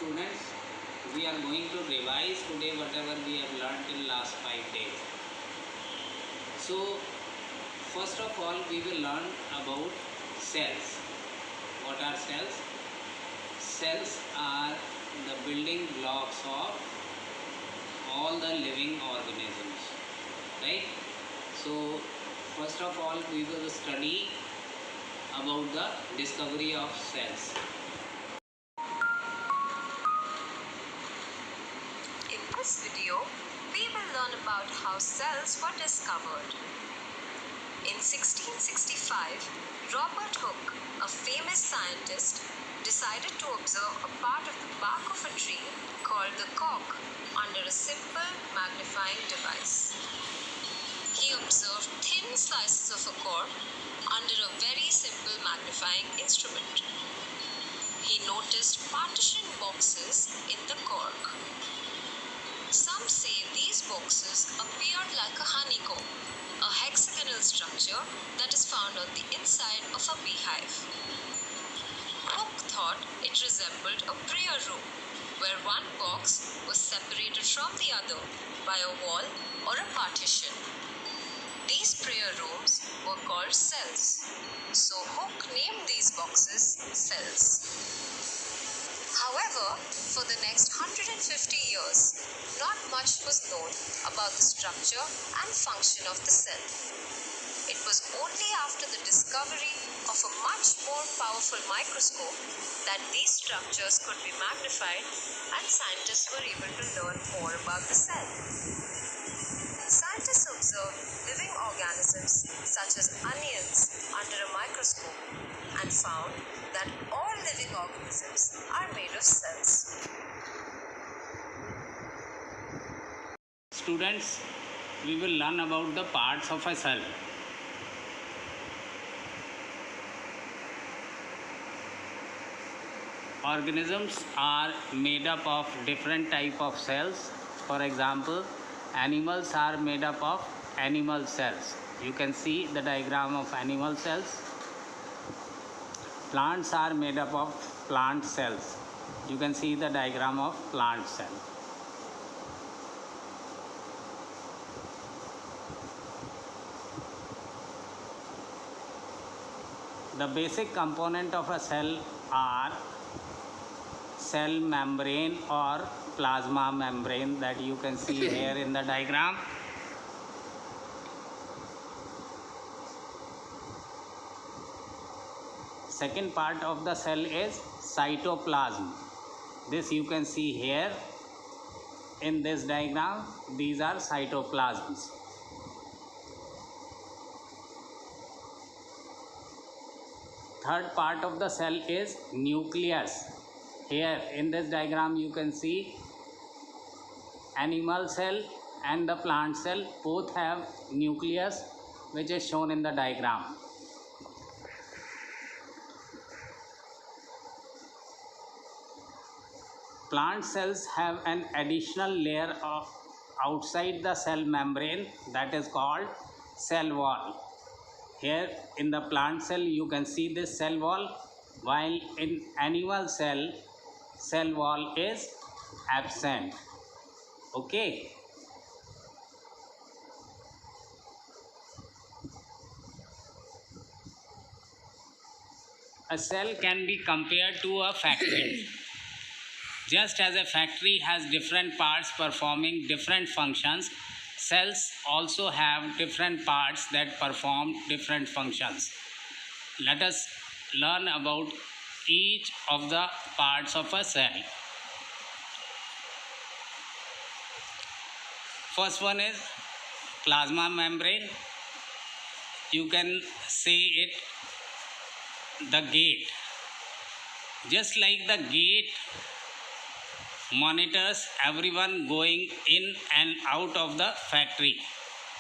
students, we are going to revise today whatever we have learned in last 5 days. So first of all we will learn about cells. What are cells? Cells are the building blocks of all the living organisms, right? So first of all we will study about the discovery of cells. In this video, we will learn about how cells were discovered. In 1665, Robert Hooke, a famous scientist, decided to observe a part of the bark of a tree called the cork under a simple magnifying device. He observed thin slices of a cork under a very simple magnifying instrument. He noticed partition boxes in the cork. Some say these boxes appeared like a honeycomb, a hexagonal structure that is found on the inside of a beehive. Hooke thought it resembled a prayer room, where one box was separated from the other by a wall or a partition. These prayer rooms were called cells, so Hooke named these boxes cells. However, for the next 150 years, not much was known about the structure and function of the cell. It was only after the discovery of a much more powerful microscope that these structures could be magnified and scientists were able to learn more about the cell. Scientists observed living organisms such as onions under a microscope and found that all living organisms are made of cells. Students, we will learn about the parts of a cell. Organisms are made up of different type of cells. For example, animals are made up of animal cells. You can see the diagram of animal cells. Plants are made up of plant cells. You can see the diagram of plant cell. The basic component of a cell are cell membrane or plasma membrane that you can see here in the diagram. Second part of the cell is cytoplasm. This you can see here in this diagram. These are cytoplasms. Third part of the cell is nucleus. Here in this diagram you can see animal cell and the plant cell both have nucleus, which is shown in the diagram. Plant cells have an additional layer of outside the cell membrane that is called cell wall. Here in the plant cell you can see this cell wall, while in animal cell wall is absent. Okay. A cell can be compared to a factory. Just as a factory has different parts performing different functions, cells also have different parts that perform different functions. Let us learn about each of the parts of a cell. First one is plasma membrane. You can say it the gate. Just like the gate monitors everyone going in and out of the factory,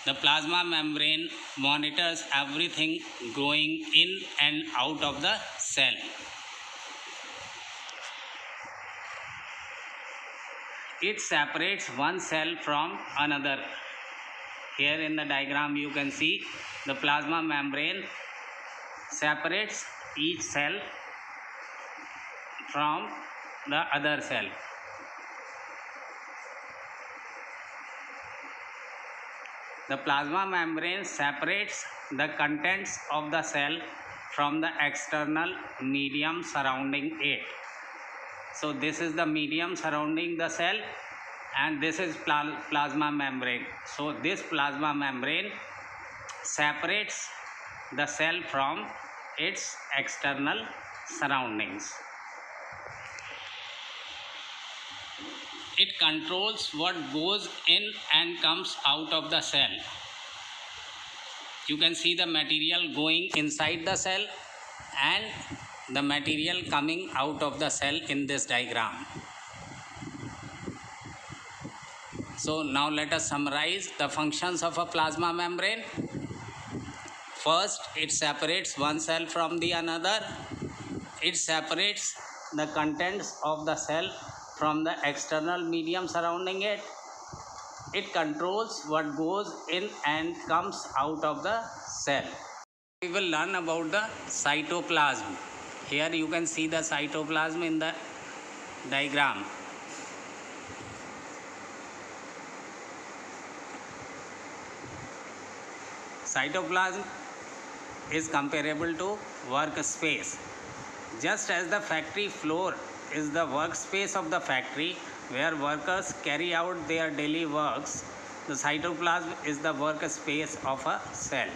the plasma membrane monitors everything going in and out of the cell. It separates one cell from another. Here in the diagram you can see the plasma membrane separates each cell from the other cell. The plasma membrane separates the contents of the cell from the external medium surrounding it. So this is the medium surrounding the cell, and this is plasma membrane. So this plasma membrane separates the cell from its external surroundings. It controls what goes in and comes out of the cell. You can see the material going inside the cell and the material coming out of the cell in this diagram. So now let us summarize the functions of a plasma membrane. First, it separates one cell from the another. It separates the contents of the cell from the external medium surrounding it. It controls what goes in and comes out of the cell. We will learn about the cytoplasm. Here you can see the cytoplasm in the diagram. Cytoplasm is comparable to workspace. Just as the factory floor is the workspace of the factory where workers carry out their daily works, the cytoplasm is the workspace of a cell.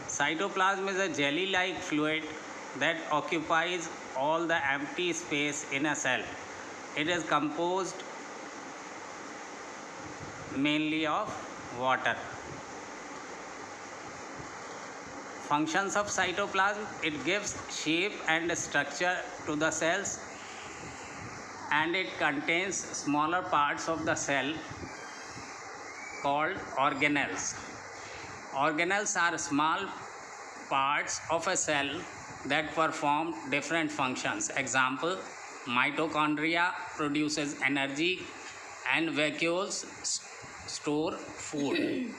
Cytoplasm is a jelly-like fluid that occupies all the empty space in a cell. It is composed mainly of water. Functions of cytoplasm: it gives shape and structure to the cells, and it contains smaller parts of the cell called organelles. Organelles are small parts of a cell that perform different functions. Example: mitochondria produces energy and vacuoles store food.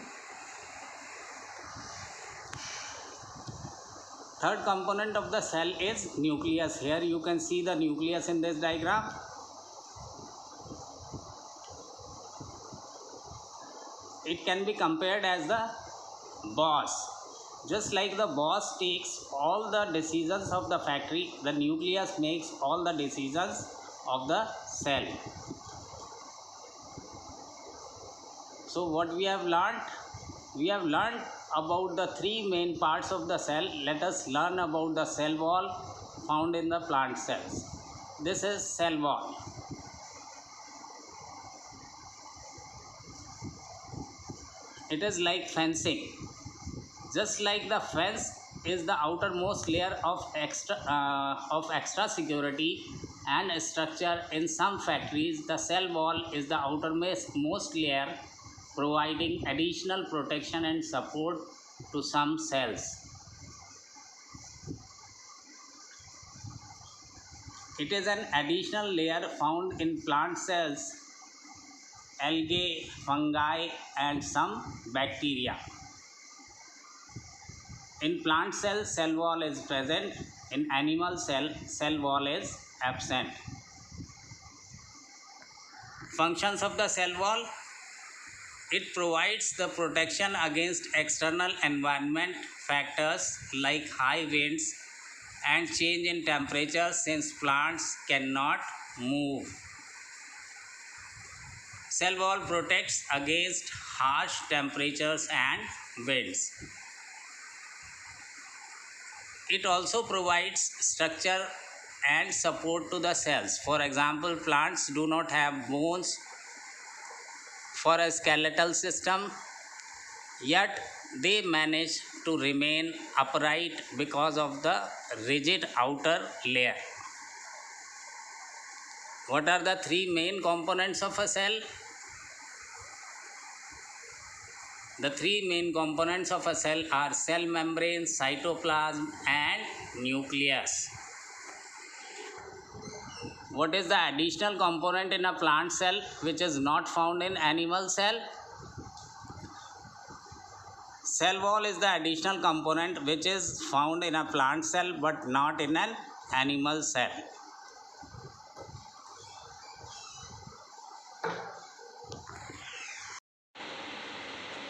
Third component of the cell is nucleus. Here you can see the nucleus in this diagram. It can be compared as the boss. Just like the boss takes all the decisions of the factory, the nucleus makes all the decisions of the cell. So what we have learned? We have learned about the three main parts of the cell. Let us learn about the cell wall found in the plant cells. This is cell wall. It is like fencing. Just like the fence is the outermost layer of extra security and structure in some factories, the cell wall is the outermost layer, providing additional protection and support to some cells. It is an additional layer found in plant cells, algae, fungi, and some bacteria. In plant cells, cell wall is present. In animal cell wall is absent. Functions of the cell wall: it provides the protection against external environment factors like high winds and change in temperature, since plants cannot move. Cell wall protects against harsh temperatures and winds. It also provides structure and support to the cells. For example, plants do not have bones for a skeletal system, yet they manage to remain upright because of the rigid outer layer. What are the three main components of a cell? The three main components of a cell are cell membrane, cytoplasm, and nucleus. What is the additional component in a plant cell which is not found in animal cell? Cell wall is the additional component which is found in a plant cell but not in an animal cell.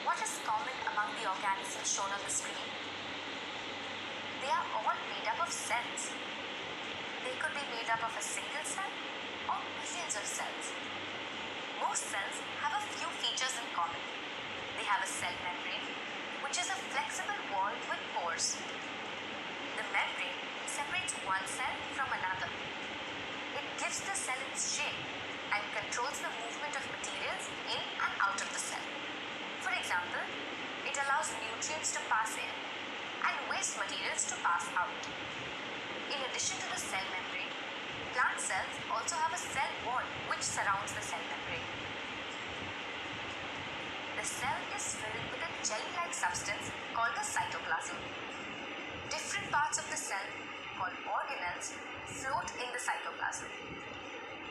What is common among the organisms shown on the screen? They are all made up of cells. They could be made up of a single cell or millions of cells. Most cells have a few features in common. They have a cell membrane, which is a flexible wall with pores. The membrane separates one cell from another. It gives the cell its shape and controls the movement of materials in and out of the cell. For example, it allows nutrients to pass in and waste materials to pass out. In addition to the cell membrane, plant cells also have a cell wall which surrounds the cell membrane. The cell is filled with a jelly-like substance called the cytoplasm. Different parts of the cell, called organelles, float in the cytoplasm.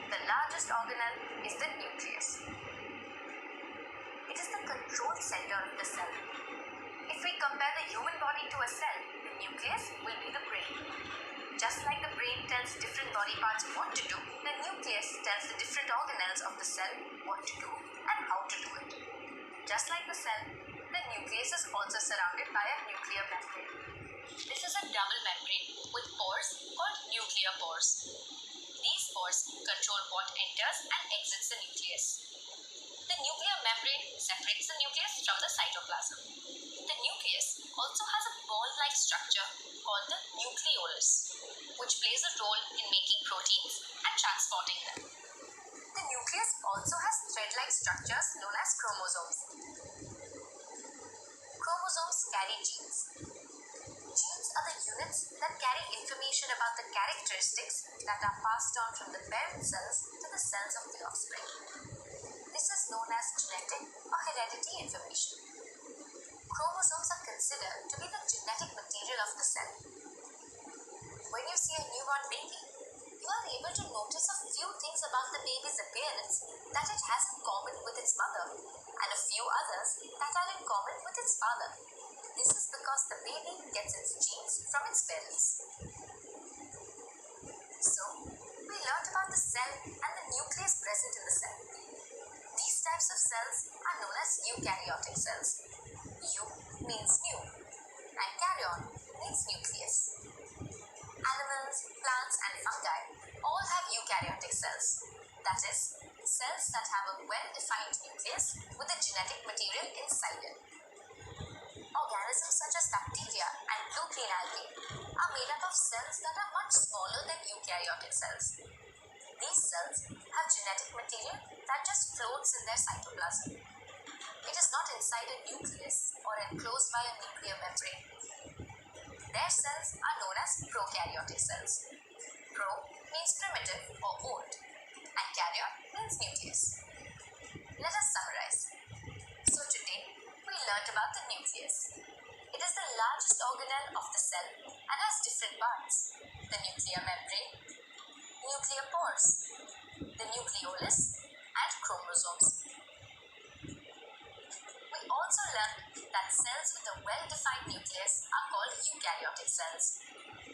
The largest organelle is the nucleus. It is the control center of the cell. If we compare the human body to a cell, the nucleus will be the brain. Just like the brain tells different body parts what to do, the nucleus tells the different organelles of the cell what to do and how to do it. Just like the cell, the nucleus is also surrounded by a nuclear membrane. This is a double membrane with pores called nuclear pores. These pores control what enters and exits the nucleus. The nuclear membrane separates the nucleus from the cytoplasm. The nucleus also has a ball-like structure called the nucleolus, which plays a role in making proteins and transporting them. The nucleus also has thread-like structures known as chromosomes. Chromosomes carry genes. Genes are the units that carry information about the characteristics that are passed on from the parent cells to the cells of the offspring. This is known as genetic or heredity information. Chromosomes are considered to be the genetic material of the cell. When you see a newborn baby, you are able to notice a few things about the baby's appearance that it has in common with its mother, and a few others that are in common with its father. This is because the baby gets its genes from its parents. So, we learned about the cell and the nucleus present in the cell. These types of cells are known as eukaryotic cells. Eu means new and karyon means nucleus. Animals, plants and fungi all have eukaryotic cells. That is, cells that have a well-defined nucleus with the genetic material inside it. Organisms such as bacteria and blue green algae are made up of cells that are much smaller than eukaryotic cells. These cells have genetic material that just floats in their cytoplasm. It is not inside a nucleus or enclosed by a nuclear membrane. Their cells are known as prokaryotic cells. Pro means primitive or old, and karyon means nucleus. Let us summarize. So today, we learnt about the nucleus. It is the largest organelle of the cell and has different parts: the nuclear membrane, nuclear pores, the nucleolus, and chromosomes. We also learned that cells with a well-defined nucleus are called eukaryotic cells.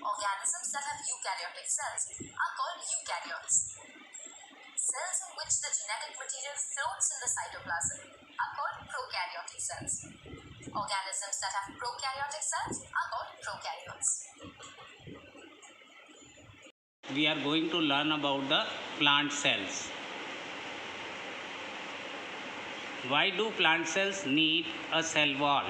Organisms that have eukaryotic cells are called eukaryotes. Cells in which the genetic material floats in the cytoplasm are called prokaryotic cells. Organisms that have prokaryotic cells are called prokaryotes. We are going to learn about the plant cells. Why do plant cells need a cell wall?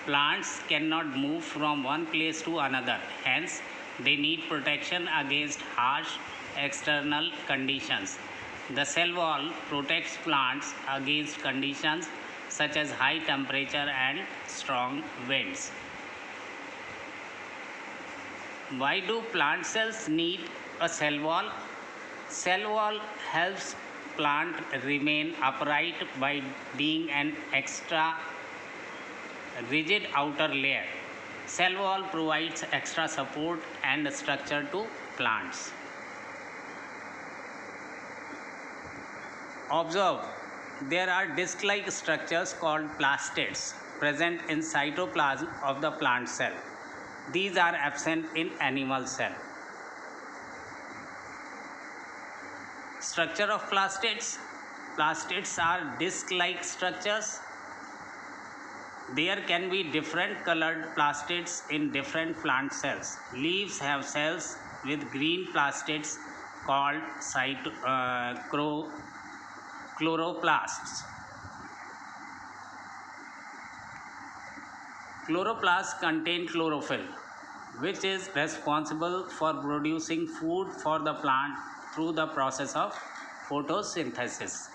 Plants cannot move from one place to another, hence they need protection against harsh external conditions. The cell wall protects plants against conditions such as high temperature and strong winds. Why do plant cells need a cell wall? Cell wall helps plant remain upright by being an extra rigid outer layer. Cell wall provides extra support and structure to plants. Observe, there are disc-like structures called plastids present in cytoplasm of the plant cell. These are absent in animal cell. Structure of plastids. Plastids are disc-like structures. There can be different colored plastids in different plant cells. Leaves have cells with green plastids called chloroplasts. Chloroplasts contain chlorophyll, which is responsible for producing food for the plant through the process of photosynthesis.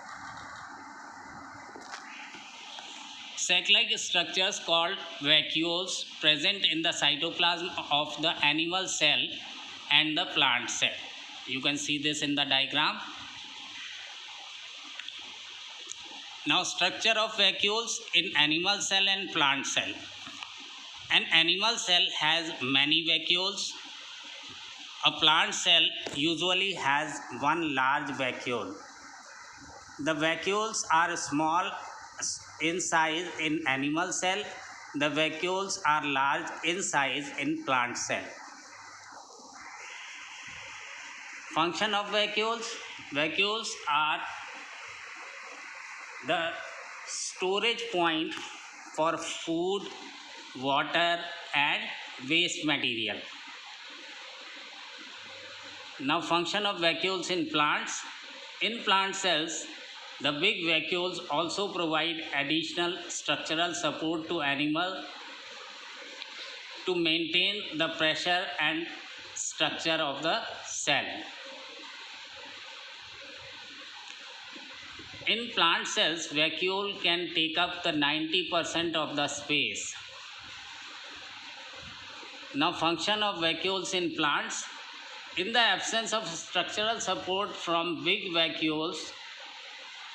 Sac-like structures called vacuoles present in the cytoplasm of the animal cell and the plant cell. You can see this in the diagram. Now, structure of vacuoles in animal cell and plant cell. An animal cell has many vacuoles. A plant cell usually has one large vacuole. The vacuoles are small in size in animal cell. The vacuoles are large in size in plant cell. Function of vacuoles. Vacuoles are the storage point for food, water and waste material. Now, function of vacuoles in plants. In plant cells, the big vacuoles also provide additional structural support to animal to maintain the pressure and structure of the cell. In plant cells, vacuole can take up the 90% of the space. Now, function of vacuoles in plants. In the absence of structural support from big vacuoles,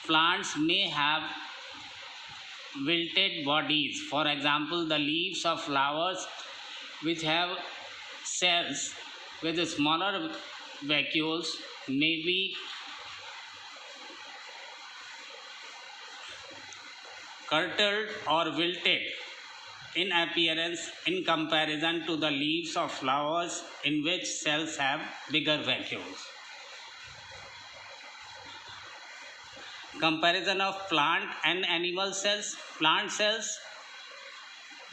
plants may have wilted bodies. For example, the leaves of flowers which have cells with smaller vacuoles may be curled or wilted in appearance in comparison to the leaves of flowers in which cells have bigger vacuoles. Comparison of plant and animal cells. Plant cells,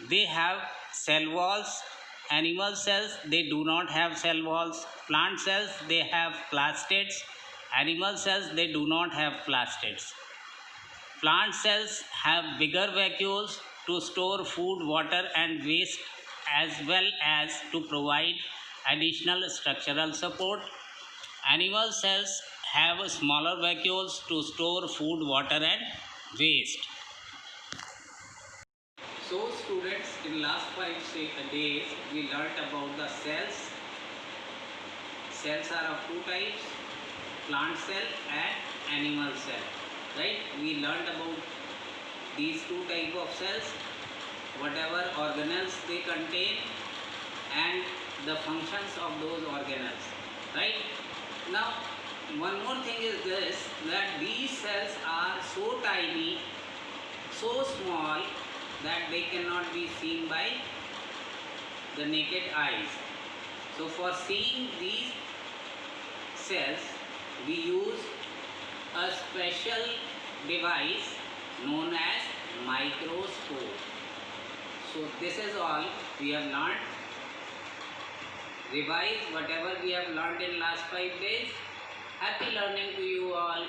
they have cell walls. Animal cells, they do not have cell walls. Plant cells, they have plastids. Animal cells, they do not have plastids. Plant cells have bigger vacuoles to store food, water and waste, as well as to provide additional structural support. Animal cells have smaller vacuoles to store food, water and waste. So students, in last 5 days we learnt about the cells. Cells are of two types, plant cell and animal cell. Right? We learnt about these two types of cells, whatever organelles they contain and the functions of those organelles. Right? Now, one more thing is this, that these cells are so tiny, so small that they cannot be seen by the naked eyes. So for seeing these cells, we use a special device known as microscope. So this is all we have learned. Revise whatever we have learned in last 5 days. Happy learning to you all.